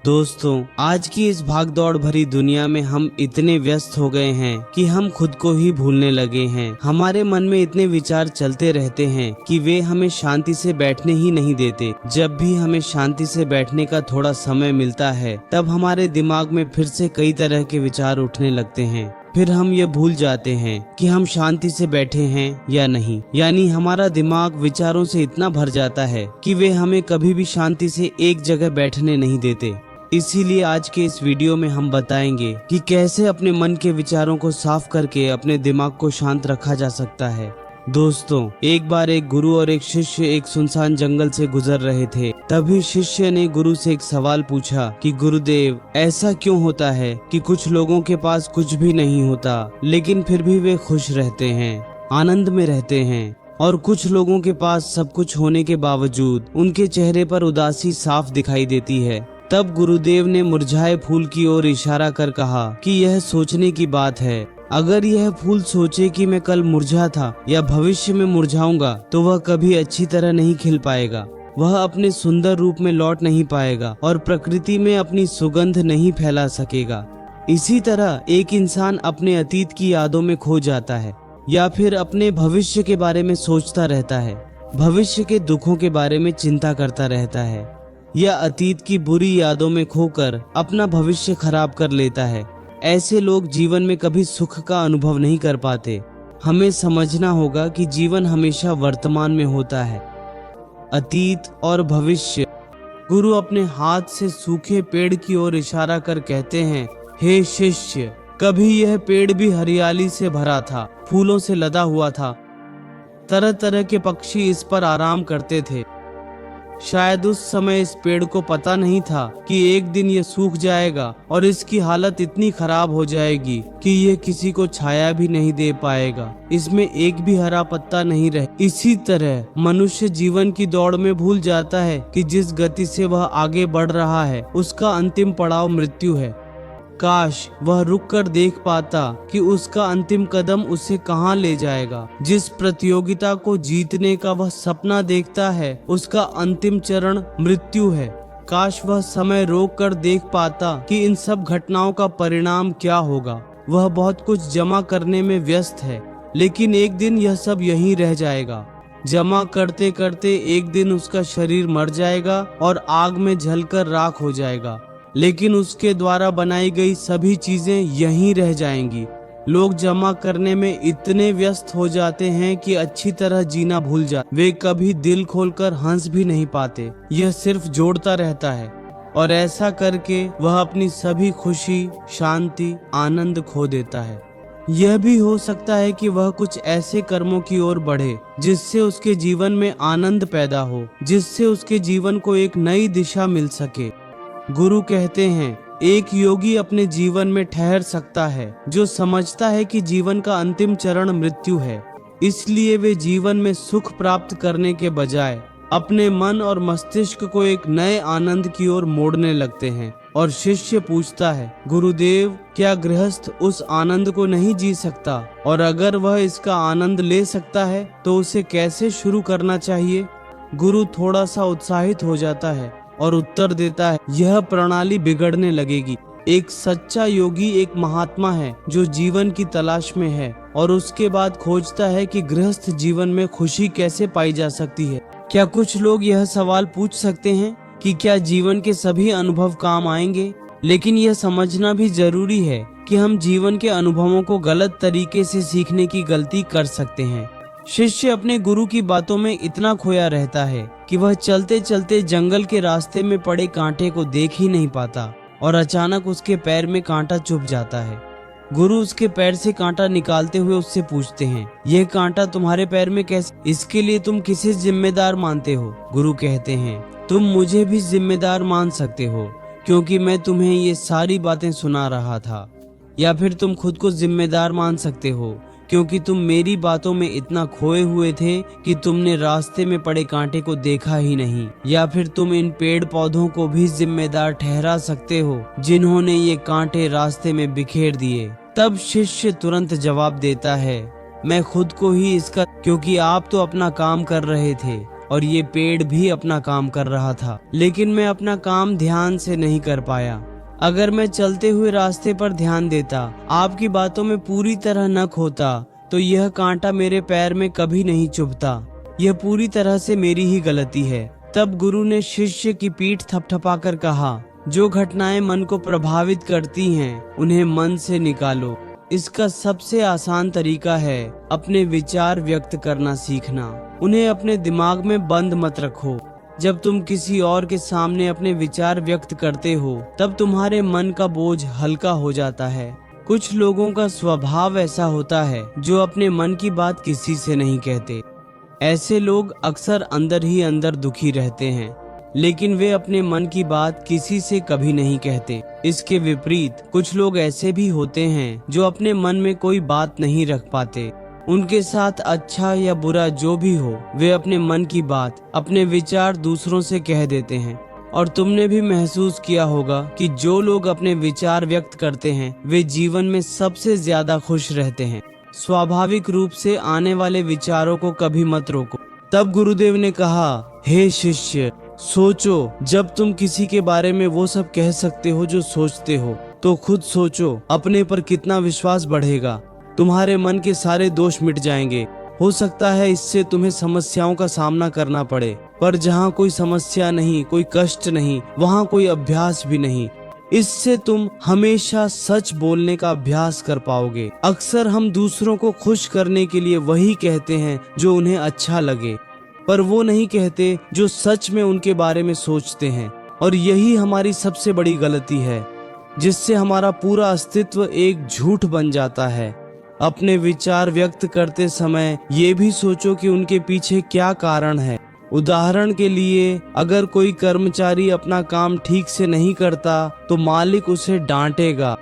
दोस्तों, आज की इस भागदौड़ भरी दुनिया में हम इतने व्यस्त हो गए हैं कि हम खुद को ही भूलने लगे हैं। हमारे मन में इतने विचार चलते रहते हैं कि वे हमें शांति से बैठने ही नहीं देते। जब भी हमें शांति से बैठने का थोड़ा समय मिलता है, तब हमारे दिमाग में फिर से कई तरह के विचार उठने लगते हैं। फिर हम ये भूल जाते हैं कि हम शांति से बैठे हैं या नहीं। यानी हमारा दिमाग विचारों से इतना भर जाता है कि वे हमें कभी भी शांति से एक जगह बैठने नहीं देते। इसीलिए आज के इस वीडियो में हम बताएंगे कि कैसे अपने मन के विचारों को साफ करके अपने दिमाग को शांत रखा जा सकता है। दोस्तों, एक बार एक गुरु और एक शिष्य एक सुनसान जंगल से गुजर रहे थे। तभी शिष्य ने गुरु से एक सवाल पूछा कि गुरुदेव, ऐसा क्यों होता है कि कुछ लोगों के पास कुछ भी नहीं होता लेकिन फिर भी वे खुश रहते हैं, आनंद में रहते हैं, और कुछ लोगों के पास सब कुछ होने के बावजूद उनके चेहरे पर उदासी साफ दिखाई देती है। तब गुरुदेव ने मुरझाए फूल की ओर इशारा कर कहा कि यह सोचने की बात है। अगर यह फूल सोचे कि मैं कल मुरझा था या भविष्य में मुरझाऊंगा, तो वह कभी अच्छी तरह नहीं खिल पाएगा। वह अपने सुंदर रूप में लौट नहीं पाएगा और प्रकृति में अपनी सुगंध नहीं फैला सकेगा। इसी तरह एक इंसान अपने अतीत की यादों में खो जाता है या फिर अपने भविष्य के बारे में सोचता रहता है, भविष्य के दुखों के बारे में चिंता करता रहता है, या अतीत की बुरी यादों में खोकर अपना भविष्य खराब कर लेता है। ऐसे लोग जीवन में कभी सुख का अनुभव नहीं कर पाते। हमें समझना होगा कि जीवन हमेशा वर्तमान में होता है, अतीत और भविष्य। गुरु अपने हाथ से सूखे पेड़ की ओर इशारा कर कहते हैं, हे शिष्य, कभी यह पेड़ भी हरियाली से भरा था, फूलों से लदा हुआ था, तरह तरह के पक्षी इस पर आराम करते थे। शायद उस समय इस पेड़ को पता नहीं था कि एक दिन ये सूख जाएगा और इसकी हालत इतनी खराब हो जाएगी कि ये किसी को छाया भी नहीं दे पाएगा, इसमें एक भी हरा पत्ता नहीं रहे। इसी तरह मनुष्य जीवन की दौड़ में भूल जाता है कि जिस गति से वह आगे बढ़ रहा है उसका अंतिम पड़ाव मृत्यु है। काश वह रुक कर देख पाता कि उसका अंतिम कदम उसे कहाँ ले जाएगा। जिस प्रतियोगिता को जीतने का वह सपना देखता है, उसका अंतिम चरण मृत्यु है। काश वह समय रोक कर देख पाता कि इन सब घटनाओं का परिणाम क्या होगा। वह बहुत कुछ जमा करने में व्यस्त है, लेकिन एक दिन यह सब यहीं रह जाएगा। जमा करते करते एक दिन उसका शरीर मर जाएगा और आग में जलकर राख हो जाएगा, लेकिन उसके द्वारा बनाई गई सभी चीजें यहीं रह जाएंगी। लोग जमा करने में इतने व्यस्त हो जाते हैं कि अच्छी तरह जीना भूल जाते। वे कभी दिल खोलकर हंस भी नहीं पाते, यह सिर्फ जोड़ता रहता है, और ऐसा करके वह अपनी सभी खुशी, शांति, आनंद खो देता है। यह भी हो सकता है कि वह कुछ ऐसे कर्मों की ओर बढ़े जिससे उसके जीवन में आनंद पैदा हो, जिससे उसके जीवन को एक नई दिशा मिल सके। गुरु कहते हैं, एक योगी अपने जीवन में ठहर सकता है जो समझता है कि जीवन का अंतिम चरण मृत्यु है। इसलिए वे जीवन में सुख प्राप्त करने के बजाय अपने मन और मस्तिष्क को एक नए आनंद की ओर मोड़ने लगते हैं। और शिष्य पूछता है, गुरुदेव, क्या गृहस्थ उस आनंद को नहीं जी सकता? और अगर वह इसका आनंद ले सकता है तो उसे कैसे शुरू करना चाहिए? गुरु थोड़ा सा उत्साहित हो जाता है और उत्तर देता है, यह प्रणाली बिगड़ने लगेगी। एक सच्चा योगी एक महात्मा है जो जीवन की तलाश में है और उसके बाद खोजता है कि गृहस्थ जीवन में खुशी कैसे पाई जा सकती है। क्या कुछ लोग यह सवाल पूछ सकते हैं कि क्या जीवन के सभी अनुभव काम आएंगे? लेकिन यह समझना भी जरूरी है कि हम जीवन के अनुभवों को गलत तरीके से सीखने की गलती कर सकते हैं। शिष्य अपने गुरु की बातों में इतना खोया रहता है कि वह चलते चलते जंगल के रास्ते में पड़े कांटे को देख ही नहीं पाता, और अचानक उसके पैर में कांटा चुभ जाता है। गुरु उसके पैर से कांटा निकालते हुए उससे पूछते हैं, यह कांटा तुम्हारे पैर में कैसे? इसके लिए तुम किसे जिम्मेदार मानते हो? गुरु कहते हैं, तुम मुझे भी जिम्मेदार मान सकते हो, क्योंकि मैं तुम्हें ये सारी बातें सुना रहा था। या फिर तुम खुद को जिम्मेदार मान सकते हो, क्योंकि तुम मेरी बातों में इतना खोए हुए थे कि तुमने रास्ते में पड़े कांटे को देखा ही नहीं। या फिर तुम इन पेड़ पौधों को भी जिम्मेदार ठहरा सकते हो जिन्होंने ये कांटे रास्ते में बिखेर दिए। तब शिष्य तुरंत जवाब देता है, मैं खुद को ही इसका, क्योंकि आप तो अपना काम कर रहे थे और ये पेड़ भी अपना काम कर रहा था, लेकिन मैं अपना काम ध्यान से नहीं कर पाया। अगर मैं चलते हुए रास्ते पर ध्यान देता, आपकी बातों में पूरी तरह न खोता, तो यह कांटा मेरे पैर में कभी नहीं चुभता। यह पूरी तरह से मेरी ही गलती है। तब गुरु ने शिष्य की पीठ थपथपाकर कहा, जो घटनाएं मन को प्रभावित करती हैं, उन्हें मन से निकालो। इसका सबसे आसान तरीका है अपने विचार व्यक्त करना सीखना। उन्हें अपने दिमाग में बंद मत रखो। जब तुम किसी और के सामने अपने विचार व्यक्त करते हो, तब तुम्हारे मन का बोझ हल्का हो जाता है। कुछ लोगों का स्वभाव ऐसा होता है जो अपने मन की बात किसी से नहीं कहते। ऐसे लोग अक्सर अंदर ही अंदर दुखी रहते हैं, लेकिन वे अपने मन की बात किसी से कभी नहीं कहते। इसके विपरीत कुछ लोग ऐसे भी होते हैं जो अपने मन में कोई बात नहीं रख पाते। उनके साथ अच्छा या बुरा जो भी हो, वे अपने मन की बात, अपने विचार दूसरों से कह देते हैं। और तुमने भी महसूस किया होगा कि जो लोग अपने विचार व्यक्त करते हैं, वे जीवन में सबसे ज्यादा खुश रहते हैं। स्वाभाविक रूप से आने वाले विचारों को कभी मत रोको। तब गुरुदेव ने कहा, हे शिष्य, सोचो, जब तुम किसी के बारे में वो सब कह सकते हो जो सोचते हो, तो खुद सोचो अपने पर कितना विश्वास बढ़ेगा। तुम्हारे मन के सारे दोष मिट जाएंगे। हो सकता है इससे तुम्हें समस्याओं का सामना करना पड़े, पर जहाँ कोई समस्या नहीं, कोई कष्ट नहीं, वहाँ कोई अभ्यास भी नहीं। इससे तुम हमेशा सच बोलने का अभ्यास कर पाओगे। अक्सर हम दूसरों को खुश करने के लिए वही कहते हैं जो उन्हें अच्छा लगे, पर वो नहीं कहते जो सच में उनके बारे में सोचते हैं। और यही हमारी सबसे बड़ी गलती है, जिससे हमारा पूरा अस्तित्व एक झूठ बन जाता है। अपने विचार व्यक्त करते समय ये भी सोचो कि उनके पीछे क्या कारण है। उदाहरण के लिए, अगर कोई कर्मचारी अपना काम ठीक से नहीं करता, तो मालिक उसे डांटेगा,